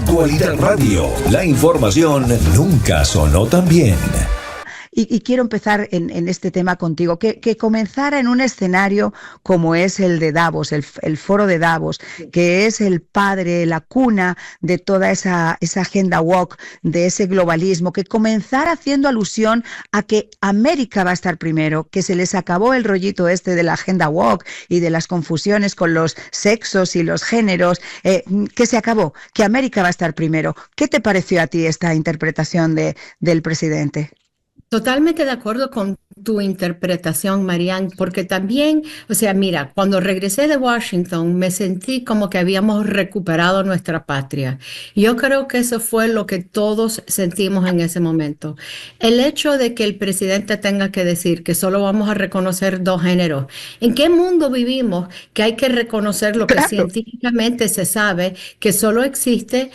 Actualidad Radio. La información nunca sonó tan bien. Y quiero empezar en este tema contigo, que comenzara en un escenario como es el de Davos, el foro de Davos, que es el padre, la cuna de toda esa agenda woke, de ese globalismo, que comenzara haciendo alusión a que América va a estar primero, que se les acabó el rollito este de la agenda woke y de las confusiones con los sexos y los géneros, que se acabó, que América va a estar primero. ¿Qué te pareció a ti esta interpretación del presidente? Totalmente de acuerdo con tu interpretación, Marianne, porque también, o sea, mira, cuando regresé de Washington me sentí como que habíamos recuperado nuestra patria. Yo creo que eso fue lo que todos sentimos en ese momento. El hecho de que el presidente tenga que decir que solo vamos a reconocer dos géneros. ¿En qué mundo vivimos que hay que reconocer lo que científicamente se sabe que solo existen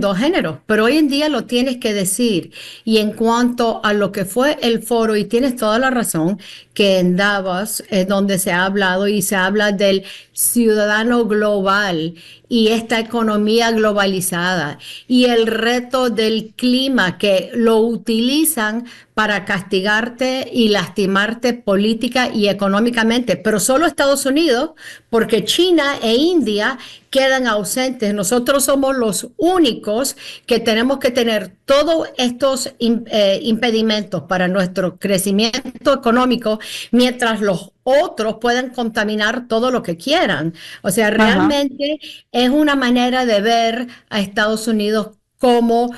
dos géneros, pero hoy en día lo tienes que decir. Y en cuanto a lo que fue el foro, y tienes toda la razón, que en Davos es donde se ha hablado y se habla del ciudadano global y esta economía globalizada y el reto del clima que lo utilizan para castigarte y lastimarte política y económicamente, pero solo Estados Unidos, porque China e India quedan ausentes. Nosotros somos los únicos que tenemos que tener todos estos impedimentos para nuestro crecimiento económico, mientras los otros pueden contaminar todo lo que quieran. O sea, realmente es una manera de ver a Estados Unidos como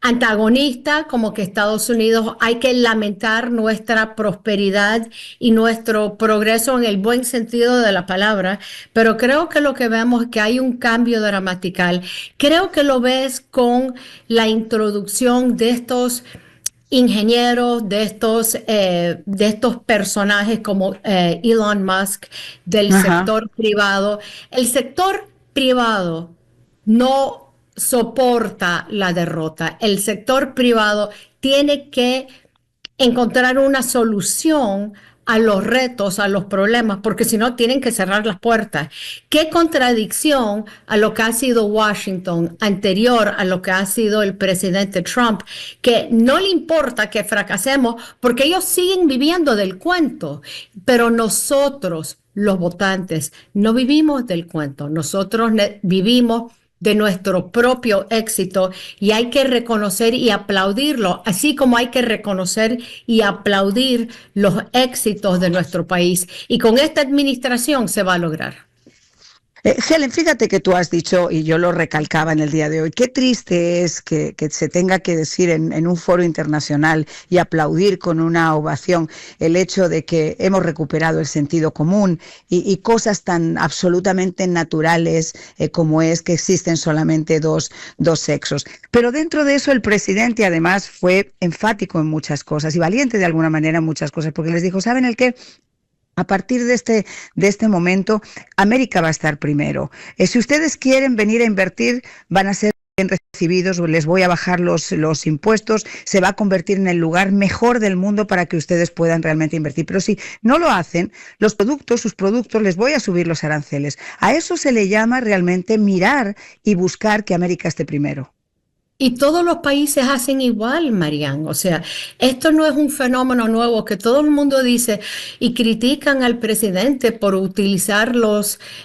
antagonista, como que Estados Unidos hay que lamentar nuestra prosperidad y nuestro progreso en el buen sentido de la palabra, pero creo que lo que vemos es que hay un cambio dramatical. Creo que lo ves con la introducción de estos ingenieros, de estos personajes como Elon Musk, del sector privado. El sector privado no soporta la derrota. El sector privado tiene que encontrar una solución a los retos, a los problemas, porque si no tienen que cerrar las puertas. Qué contradicción a lo que ha sido Washington anterior a lo que ha sido el presidente Trump, que no le importa que fracasemos porque ellos siguen viviendo del cuento, pero nosotros, los votantes, no vivimos del cuento, nosotros vivimos de nuestro propio éxito y hay que reconocer y aplaudirlo, así como hay que reconocer y aplaudir los éxitos de nuestro país. Y con esta administración se va a lograr. Helen, fíjate que tú has dicho, y yo lo recalcaba en el día de hoy, qué triste es que se tenga que decir en un foro internacional y aplaudir con una ovación el hecho de que hemos recuperado el sentido común y cosas tan absolutamente naturales como es que existen solamente dos sexos. Pero dentro de eso el presidente además fue enfático en muchas cosas y valiente de alguna manera en muchas cosas, porque les dijo, ¿saben el qué? A partir de este momento, América va a estar primero. Si ustedes quieren venir a invertir, van a ser bien recibidos, les voy a bajar los impuestos, se va a convertir en el lugar mejor del mundo para que ustedes puedan realmente invertir. Pero si no lo hacen, sus productos, les voy a subir los aranceles. A eso se le llama realmente mirar y buscar que América esté primero. Y todos los países hacen igual, Marianne. O sea, esto no es un fenómeno nuevo que todo el mundo dice y critican al presidente por utilizar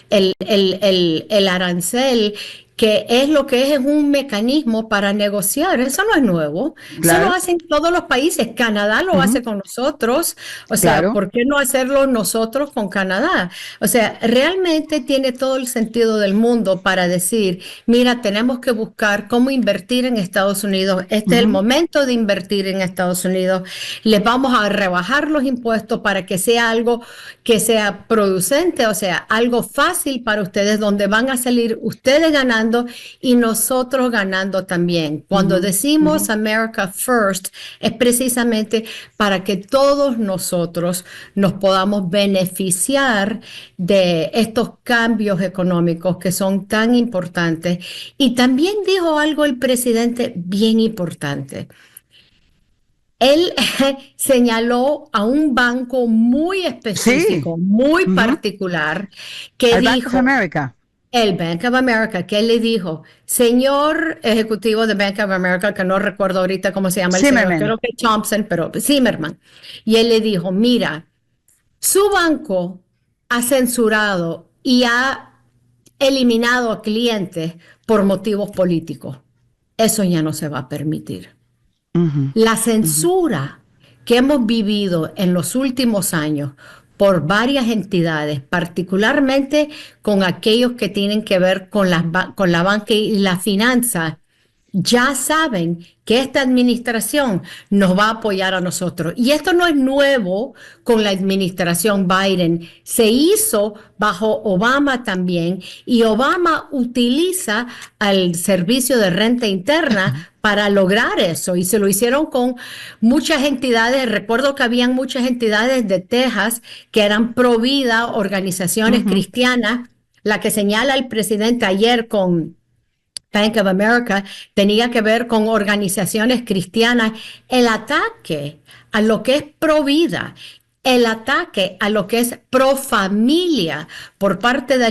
el arancel, que es lo que es un mecanismo para negociar. Eso no es nuevo. Claro. Eso lo hacen todos los países. Canadá lo hace con nosotros. O sea, claro. ¿Por qué no hacerlo nosotros con Canadá? O sea, realmente tiene todo el sentido del mundo para decir, mira, tenemos que buscar cómo invertir en Estados Unidos. Este es el momento de invertir en Estados Unidos. Les vamos a rebajar los impuestos para que sea algo que sea producente, o sea, algo fácil para ustedes, donde van a salir ustedes ganando y nosotros ganando también. Cuando decimos America First, es precisamente para que todos nosotros nos podamos beneficiar de estos cambios económicos que son tan importantes. Y también dijo algo el presidente bien importante. Él señaló a un banco muy específico, muy particular, que el dijo... Bank of America. el Bank of America, que él le dijo, señor ejecutivo de Bank of America, que no recuerdo ahorita cómo se llama el señor, Zimmerman. creo que Thompson, pero Zimmerman. Y él le dijo, mira, su banco ha censurado y ha eliminado a clientes por motivos políticos. Eso ya no se va a permitir. Ujú, La ujú. censura que hemos vivido en los últimos años por varias entidades, particularmente con aquellos que tienen que ver con con la banca y la finanza, ya saben que esta administración nos va a apoyar a nosotros. Y esto no es nuevo con la administración Biden. Se hizo bajo Obama también y Obama utiliza al servicio de renta interna para lograr eso. Y se lo hicieron con muchas entidades. Recuerdo que habían muchas entidades de Texas que eran pro vida, organizaciones Ujú. cristianas. La que señala el presidente ayer con Bank of America tenía que ver con organizaciones cristianas, el ataque a lo que es pro vida, el ataque a lo que es pro familia por parte de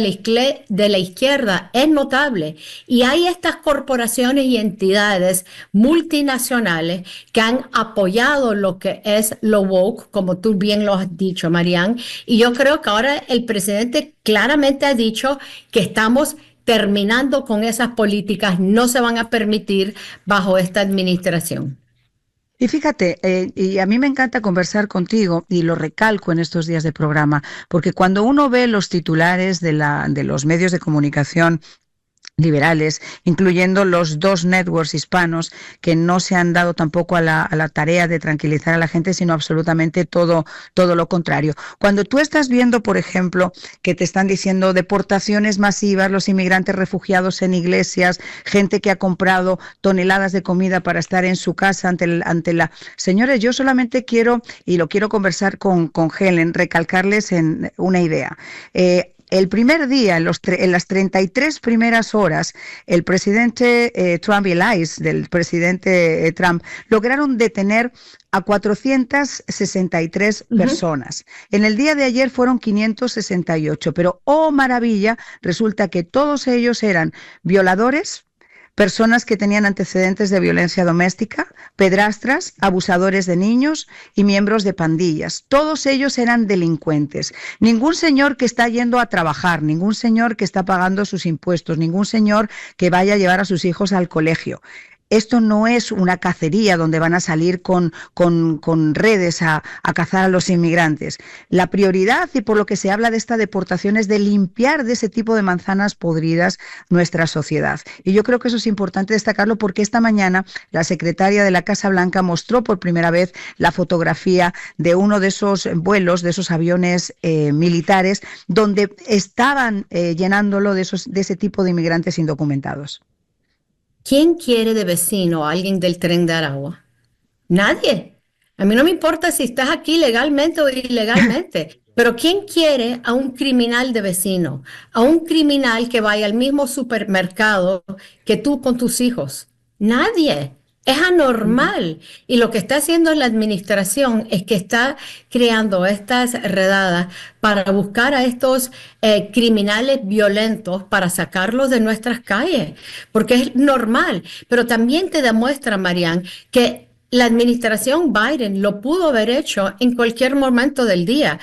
la izquierda es notable. Y hay estas corporaciones y entidades multinacionales que han apoyado lo que es lo woke, como tú bien lo has dicho, Marianne. Y yo creo que ahora el presidente claramente ha dicho que estamos terminando con esas políticas, no se van a permitir bajo esta administración. Y fíjate, y a mí me encanta conversar contigo, y lo recalco en estos días de programa, porque cuando uno ve los titulares de los medios de comunicación liberales, incluyendo los dos networks hispanos que no se han dado tampoco a la tarea de tranquilizar a la gente, sino absolutamente todo lo contrario. Cuando tú estás viendo, por ejemplo, que te están diciendo deportaciones masivas, los inmigrantes refugiados en iglesias, gente que ha comprado toneladas de comida para estar en su casa ante la... Señores, yo solamente quiero, y lo quiero conversar con Helen, recalcarles en una idea. El primer día, en las 33 primeras horas, el presidente Trump y el ICE del presidente Trump lograron detener a 463 personas. En el día de ayer fueron 568, pero oh maravilla, resulta que todos ellos eran violadores, personas que tenían antecedentes de violencia doméstica, pedrastras, abusadores de niños y miembros de pandillas. Todos ellos eran delincuentes. Ningún señor que está yendo a trabajar, ningún señor que está pagando sus impuestos, ningún señor que vaya a llevar a sus hijos al colegio. Esto no es una cacería donde van a salir con redes a cazar a los inmigrantes. La prioridad, y por lo que se habla de esta deportación, es de limpiar de ese tipo de manzanas podridas nuestra sociedad. Y yo creo que eso es importante destacarlo porque esta mañana la secretaria de la Casa Blanca mostró por primera vez la fotografía de uno de esos vuelos, de esos aviones militares, donde estaban llenándolo de ese tipo de inmigrantes indocumentados. ¿Quién quiere de vecino a alguien del Tren de Aragua? Nadie. A mí no me importa si estás aquí legalmente o ilegalmente, pero ¿quién quiere a un criminal de vecino? A un criminal que vaya al mismo supermercado que tú con tus hijos. Nadie. Es anormal. Y lo que está haciendo la administración es que está creando estas redadas para buscar a estos criminales violentos para sacarlos de nuestras calles, porque es normal. Pero también te demuestra, Marianne, que la administración Biden lo pudo haber hecho en cualquier momento del día.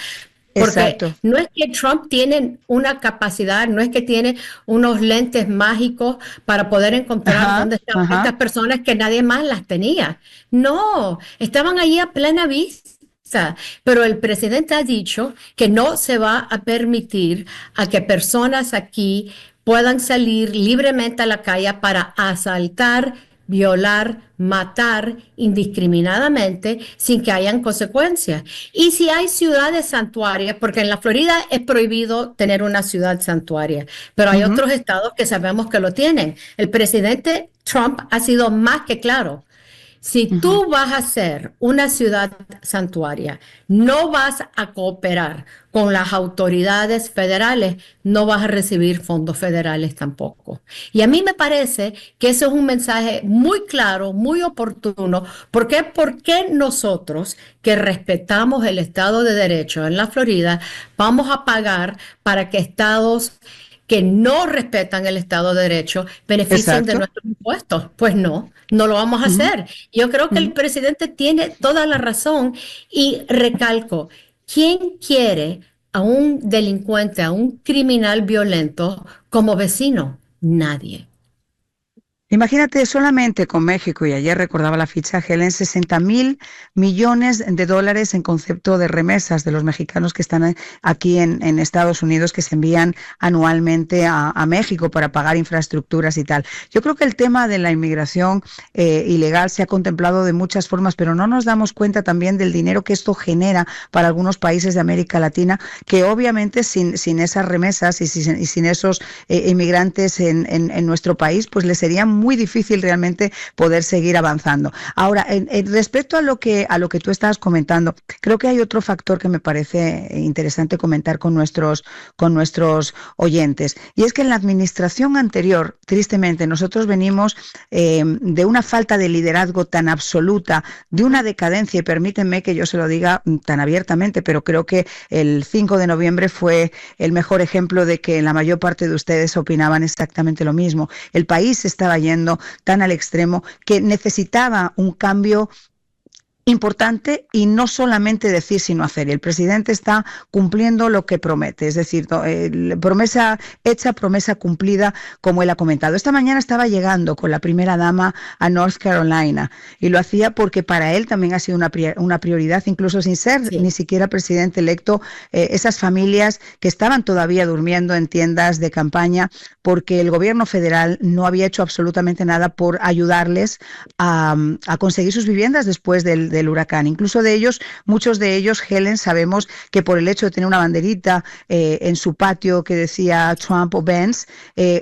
Porque Exacto. no es que Trump tiene una capacidad, no es que tiene unos lentes mágicos para poder encontrar Ajá, dónde estaban estas ajá. personas que nadie más las tenía. No, estaban allí a plena vista. Pero el presidente ha dicho que no se va a permitir a que personas aquí puedan salir libremente a la calle para asaltar, violar, matar indiscriminadamente sin que hayan consecuencias. Y si hay ciudades santuarias, porque en la Florida es prohibido tener una ciudad santuaria, pero hay Ujú. otros estados que sabemos que lo tienen. El presidente Trump ha sido más que claro. Si Ujú. tú vas a ser una ciudad santuaria, no vas a cooperar con las autoridades federales, no vas a recibir fondos federales tampoco. Y a mí me parece que eso es un mensaje muy claro, muy oportuno, porque ¿por qué nosotros que respetamos el Estado de Derecho en la Florida vamos a pagar para que estados que no respetan el Estado de Derecho benefician de Exacto. nuestros impuestos. Pues no, no lo vamos a Ujú, hacer. Yo creo que el ujú. presidente tiene toda la razón y recalco, ¿quién quiere a un delincuente, a un criminal violento como vecino? Nadie. Imagínate solamente con México, y ayer recordaba la ficha, Helen, 60.000 millones de dólares en concepto de remesas de los mexicanos que están aquí en Estados Unidos, que se envían anualmente a México para pagar infraestructuras y tal. Yo creo que el tema de la inmigración ilegal se ha contemplado de muchas formas, pero no nos damos cuenta también del dinero que esto genera para algunos países de América Latina, que obviamente sin esas remesas y sin esos inmigrantes en nuestro país, pues les sería muy difícil realmente poder seguir avanzando. Ahora, respecto a lo que tú estabas comentando, creo que hay otro factor que me parece interesante comentar con nuestros oyentes, y es que en la administración anterior, tristemente, nosotros venimos de una falta de liderazgo tan absoluta, de una decadencia, y permítanme que yo se lo diga tan abiertamente, pero creo que el 5 de noviembre fue el mejor ejemplo de que la mayor parte de ustedes opinaban exactamente lo mismo. El país estaba yendo tan al extremo que necesitaba un cambio importante, y no solamente decir sino hacer. Y el presidente está cumpliendo lo que promete, es decir, promesa hecha, promesa cumplida, como él ha comentado. Esta mañana estaba llegando con la primera dama a North Carolina, y lo hacía porque para él también ha sido una prioridad, incluso sin ser ni Sí. siquiera presidente electo, esas familias que estaban todavía durmiendo en tiendas de campaña porque el gobierno federal no había hecho absolutamente nada por ayudarles a conseguir sus viviendas después del huracán. Incluso de ellos, muchos de ellos, Helen, sabemos que por el hecho de tener una banderita en su patio que decía Trump o Benz,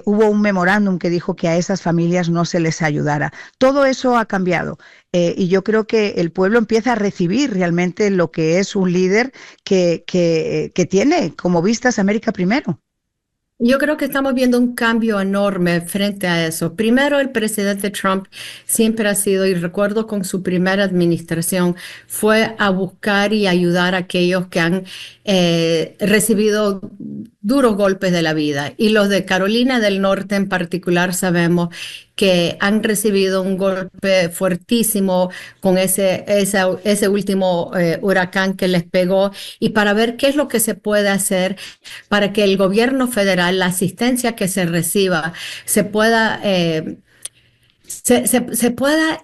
hubo un memorándum que dijo que a esas familias no se les ayudara. Todo eso ha cambiado. Y yo creo que el pueblo empieza a recibir realmente lo que es un líder que tiene como vistas América primero. Yo creo que estamos viendo un cambio enorme frente a eso. Primero, el presidente Trump siempre ha sido, y recuerdo con su primera administración, fue a buscar y ayudar a aquellos que han recibido duros golpes de la vida. Y los de Carolina del Norte en particular sabemos que han recibido un golpe fuertísimo con ese último huracán que les pegó, y para ver qué es lo que se puede hacer para que el gobierno federal, la asistencia que se reciba, se pueda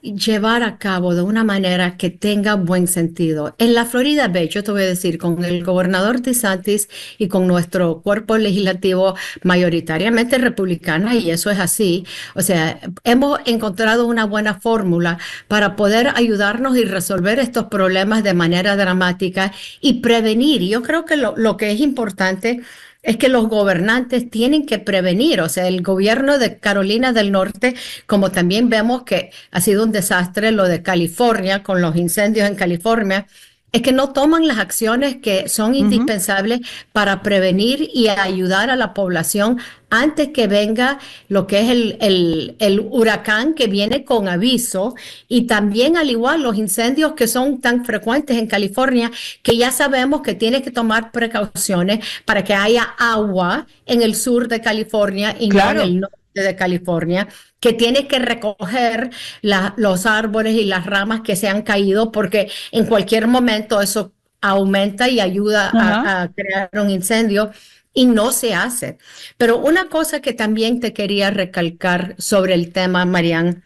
llevar a cabo de una manera que tenga buen sentido. En la Florida Bay, yo te voy a decir, con el gobernador DeSantis y con nuestro cuerpo legislativo mayoritariamente republicano, y eso es así, o sea, hemos encontrado una buena fórmula para poder ayudarnos y resolver estos problemas de manera dramática y prevenir. Y yo creo que lo que es importante es que los gobernantes tienen que prevenir. O sea, el gobierno de Carolina del Norte, como también vemos que ha sido un desastre lo de California con los incendios en California, es que no toman las acciones que son Ujú. indispensables para prevenir y ayudar a la población antes que venga lo que es el huracán que viene con aviso, y también al igual los incendios que son tan frecuentes en California, que ya sabemos que tiene que tomar precauciones para que haya agua en el sur de California y no en Claro. el norte de California, que tiene que recoger los árboles y las ramas que se han caído, porque en cualquier momento eso aumenta y ayuda Ajá. a crear un incendio, y no se hace. Pero una cosa que también te quería recalcar sobre el tema, Marian,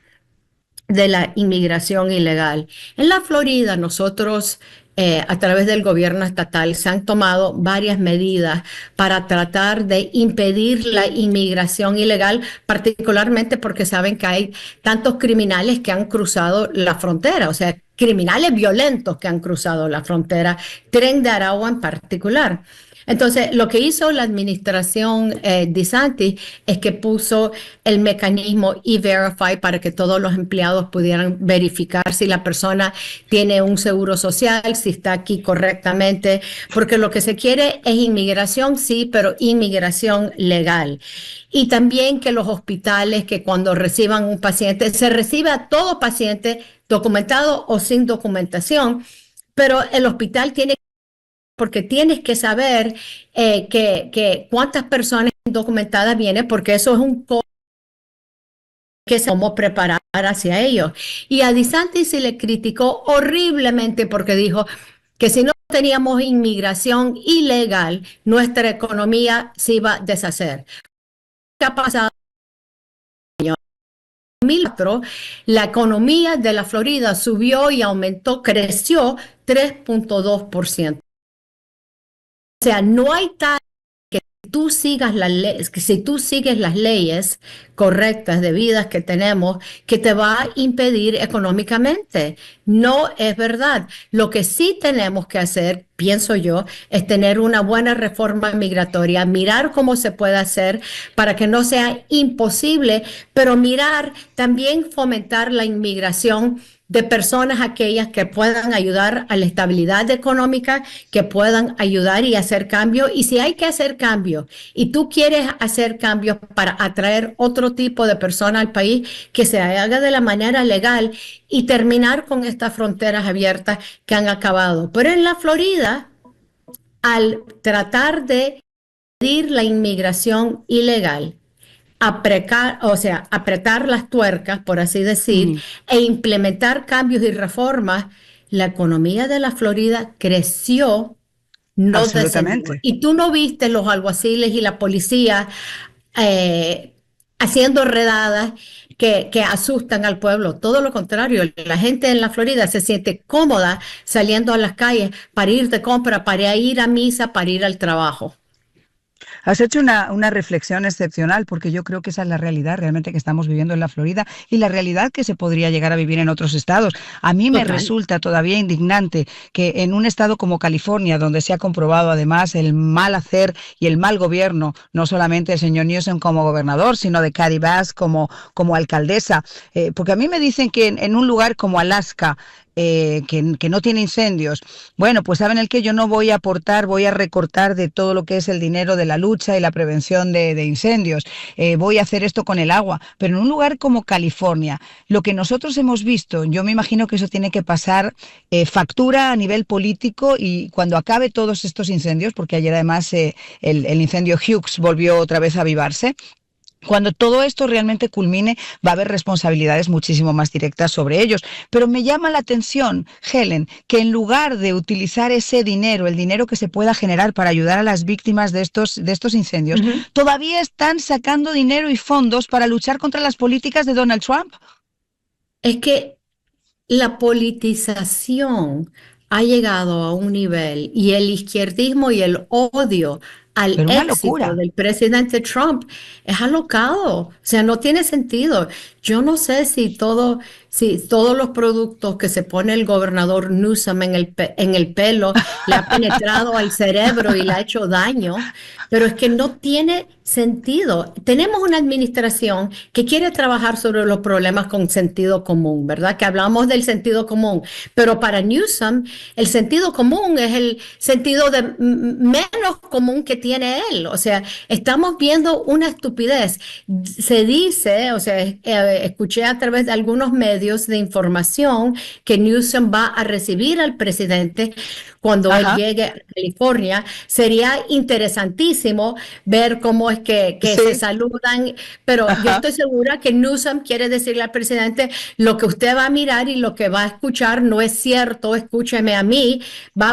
de la inmigración ilegal. En la Florida, nosotros, a través del gobierno estatal, se han tomado varias medidas para tratar de impedir la inmigración ilegal, particularmente porque saben que hay tantos criminales que han cruzado la frontera, o sea, criminales violentos que han cruzado la frontera, Tren de Aragua en particular. Entonces, lo que hizo la administración DeSantis es que puso el mecanismo E-Verify para que todos los empleados pudieran verificar si la persona tiene un seguro social, si está aquí correctamente, porque lo que se quiere es inmigración, sí, pero inmigración legal. Y también que los hospitales, que cuando reciban un paciente, se recibe a todo paciente documentado o sin documentación, pero el hospital tiene porque tienes que saber que cuántas personas indocumentadas vienen, porque eso es un costo que se cómo preparar hacia ellos. Y a DeSantis se le criticó horriblemente porque dijo que si no teníamos inmigración ilegal, nuestra economía se iba a deshacer. ¿Qué ha pasado? En 2004, la economía de la Florida subió y aumentó, creció 3.2%. O sea, no hay tal tú sigas las leyes, que si tú sigues las leyes correctas, debidas que tenemos, que te va a impedir económicamente. No es verdad. Lo que sí tenemos que hacer, pienso yo, es tener una buena reforma migratoria, mirar cómo se puede hacer para que no sea imposible, pero mirar también fomentar la inmigración de personas aquellas que puedan ayudar a la estabilidad económica, que puedan ayudar y hacer cambios. Y si hay que hacer cambios y tú quieres hacer cambios para atraer otro tipo de personas al país, que se haga de la manera legal y terminar con estas fronteras abiertas que han acabado. Pero en la Florida, al tratar de impedir la inmigración ilegal, apretar las tuercas, por así decir, e implementar cambios y reformas, la economía de la Florida creció, no descendió. Absolutamente. Y tú no viste los alguaciles y la policía eh, haciendo redadas que asustan al pueblo. Todo lo contrario, la gente en la Florida se siente cómoda saliendo a las calles para ir de compra, para ir a misa, para ir al trabajo. Has hecho una reflexión excepcional porque yo creo que esa es la realidad realmente que estamos viviendo en la Florida y la realidad que se podría llegar a vivir en otros estados. A mí me Total. resulta todavía indignante que en un estado como California, donde se ha comprobado además el mal hacer y el mal gobierno, no solamente del señor Newsom como gobernador, sino de Cady Bass como alcaldesa, porque a mí me dicen que en un lugar como Alaska, que no tiene incendios, bueno, pues saben el que yo no voy a aportar, voy a recortar de todo lo que es el dinero de la lucha y la prevención de incendios, voy a hacer esto con el agua, pero en un lugar como California, lo que nosotros hemos visto, yo me imagino que eso tiene que pasar factura a nivel político y cuando acabe todos estos incendios, porque ayer además el incendio Hughes volvió otra vez a avivarse. Cuando todo esto realmente culmine, va a haber responsabilidades muchísimo más directas sobre ellos. Pero me llama la atención, Helen, que en lugar de utilizar ese dinero, el dinero que se pueda generar para ayudar a las víctimas de estos incendios, todavía están sacando dinero y fondos para luchar contra las políticas de Donald Trump. Es que la politización ha llegado a un nivel y el izquierdismo y el odio al Pero una éxito locura. del presidente Trump es alocado, o sea, no tiene sentido. Yo no sé si todos los productos que se pone el gobernador Newsom en el pelo le ha penetrado al cerebro y le ha hecho daño, pero es que no tiene sentido. Tenemos una administración que quiere trabajar sobre los problemas con sentido común, ¿verdad? Que hablamos del sentido común, pero para Newsom el sentido común es el sentido menos común que tiene él. O sea, estamos viendo una estupidez. Se dice, o sea, escuché a través de algunos medios de información que Newsom va a recibir al presidente cuando él llegue a California. Sería interesantísimo ver cómo es que se Sí. saludan, pero yo estoy segura que Newsom quiere decirle al presidente: lo que usted va a mirar y lo que va a escuchar no es cierto, escúcheme a mí. Va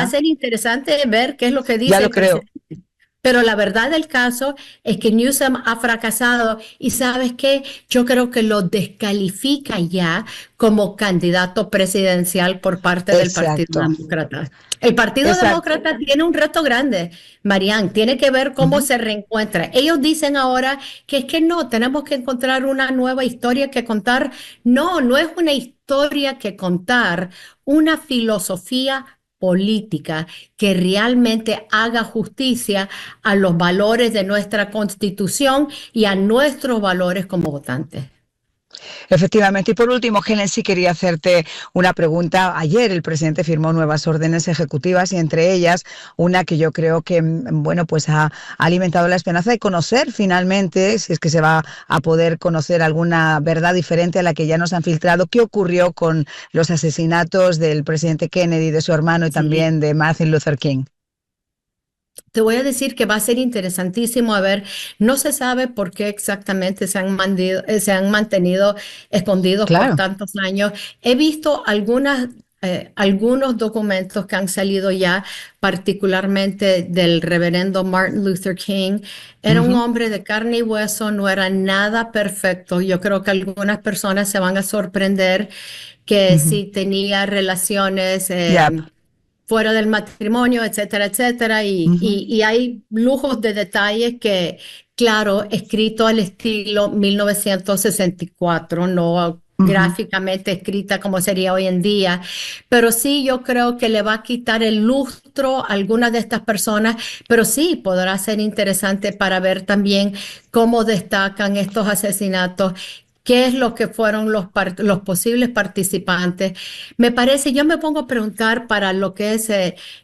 a ser interesante ver qué es lo que Ya dice lo el creo. presidente. Pero la verdad del caso es que Newsom ha fracasado y ¿sabes qué? Yo creo que lo descalifica ya como candidato presidencial por parte del Partido Exacto. Demócrata. El Partido Exacto. Demócrata tiene un reto grande, Marianne, tiene que ver cómo se reencuentra. Ellos dicen ahora que es que no, tenemos que encontrar una nueva historia que contar. No, no es una historia que contar, una filosofía política que realmente haga justicia a los valores de nuestra Constitución y a nuestros valores como votantes. Efectivamente. Y por último, Helen, sí quería hacerte una pregunta. Ayer el presidente firmó nuevas órdenes ejecutivas y entre ellas una que yo creo que, bueno, pues ha alimentado la esperanza de conocer finalmente, si es que se va a poder conocer alguna verdad diferente a la que ya nos han filtrado, qué ocurrió con los asesinatos del presidente Kennedy, de su hermano y Sí. también de Martin Luther King. Te voy a decir que va a ser interesantísimo. A ver, no se sabe por qué exactamente se han mantenido escondidos por Claro. tantos años. He visto algunos documentos que han salido ya, particularmente del reverendo Martin Luther King. Era un Ujú, hombre de carne y hueso, no era nada perfecto. Yo creo que algunas personas se van a sorprender que ujú. si tenía relaciones Yep. fuera del matrimonio, etcétera, etcétera. Ujú, Y hay lujos de detalles que, claro, escrito al estilo 1964, no ujú. gráficamente escrita como sería hoy en día, pero sí yo creo que le va a quitar el lustro a algunas de estas personas, pero sí podrá ser interesante para ver también cómo destacan estos asesinatos. ¿Qué es lo que fueron los posibles participantes? Me parece, yo me pongo a preguntar para lo que es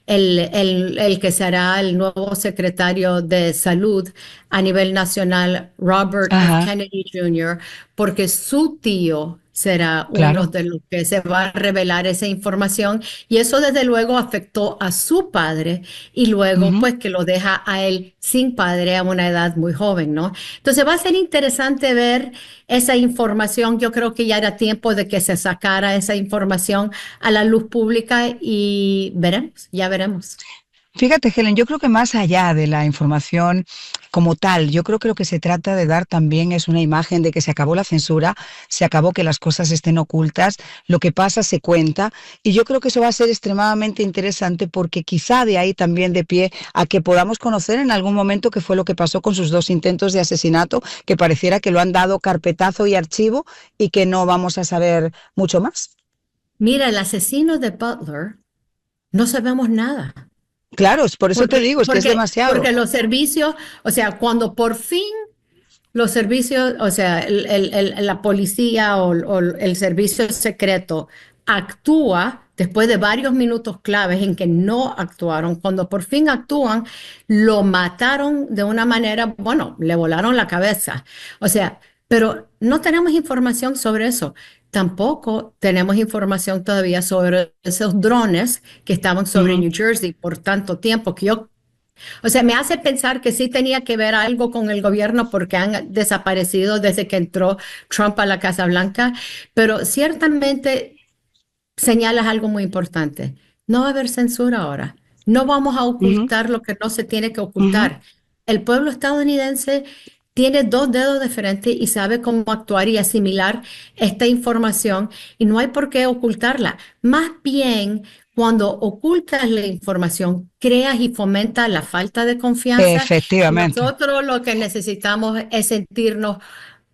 el que será el nuevo secretario de Salud a nivel nacional, Robert F. Ajá, Kennedy Jr., porque su tío será uno claro. de los que se va a revelar esa información y eso desde luego afectó a su padre y luego Ujú. pues que lo deja a él sin padre a una edad muy joven, ¿no? Entonces va a ser interesante ver esa información. Yo creo que ya era tiempo de que se sacara esa información a la luz pública y veremos, ya veremos. Fíjate, Helen, yo creo que más allá de la información como tal, yo creo que lo que se trata de dar también es una imagen de que se acabó la censura, se acabó que las cosas estén ocultas, lo que pasa se cuenta, y yo creo que eso va a ser extremadamente interesante porque quizá de ahí también de pie a que podamos conocer en algún momento qué fue lo que pasó con sus dos intentos de asesinato, que pareciera que lo han dado carpetazo y archivo y que no vamos a saber mucho más. Mira, el asesino de Butler, no sabemos nada. Claro, es por eso te Porque, digo, es que es porque, demasiado. porque los servicios, o sea, cuando por fin los servicios, o sea, la policía o el servicio secreto actúa después de varios minutos claves en que no actuaron, cuando por fin actúan, lo mataron de una manera, bueno, le volaron la cabeza. O sea, pero no tenemos información sobre eso. Tampoco tenemos información todavía sobre esos drones que estaban sobre Ujú, New Jersey por tanto tiempo, que yo o sea, me hace pensar que sí tenía que ver algo con el gobierno porque han desaparecido desde que entró Trump a la Casa Blanca, pero ciertamente señalas algo muy importante. No va a haber censura ahora. No vamos a ujú, ocultar lo que no se tiene que ujú. ocultar. El pueblo estadounidense tiene dos dedos de frente y sabe cómo actuar y asimilar esta información y no hay por qué ocultarla. Más bien, cuando ocultas la información, creas y fomentas la falta de confianza y Efectivamente. nosotros lo que necesitamos es sentirnos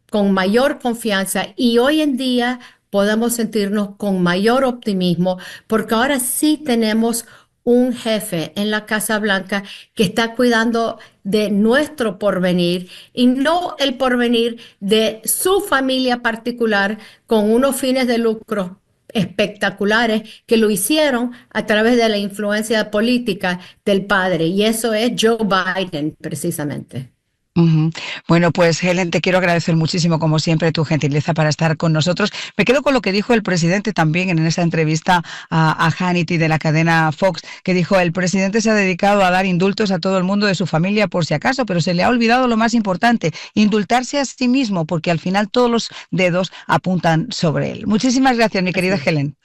con mayor confianza y hoy en día podemos sentirnos con mayor optimismo porque ahora sí tenemos un jefe en la Casa Blanca que está cuidando de nuestro porvenir y no el porvenir de su familia particular con unos fines de lucro espectaculares que lo hicieron a través de la influencia política del padre y eso es Joe Biden precisamente. Ujú. Bueno, pues Helen, te quiero agradecer muchísimo, como siempre, tu gentileza para estar con nosotros. Me quedo con lo que dijo el presidente también en esa entrevista a Hannity de la cadena Fox, que dijo, el presidente se ha dedicado a dar indultos a todo el mundo de su familia por si acaso, pero se le ha olvidado lo más importante, indultarse a sí mismo, porque al final todos los dedos apuntan sobre él. Muchísimas gracias, mi querida Así es. Helen.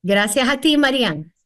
Gracias a ti, Marian.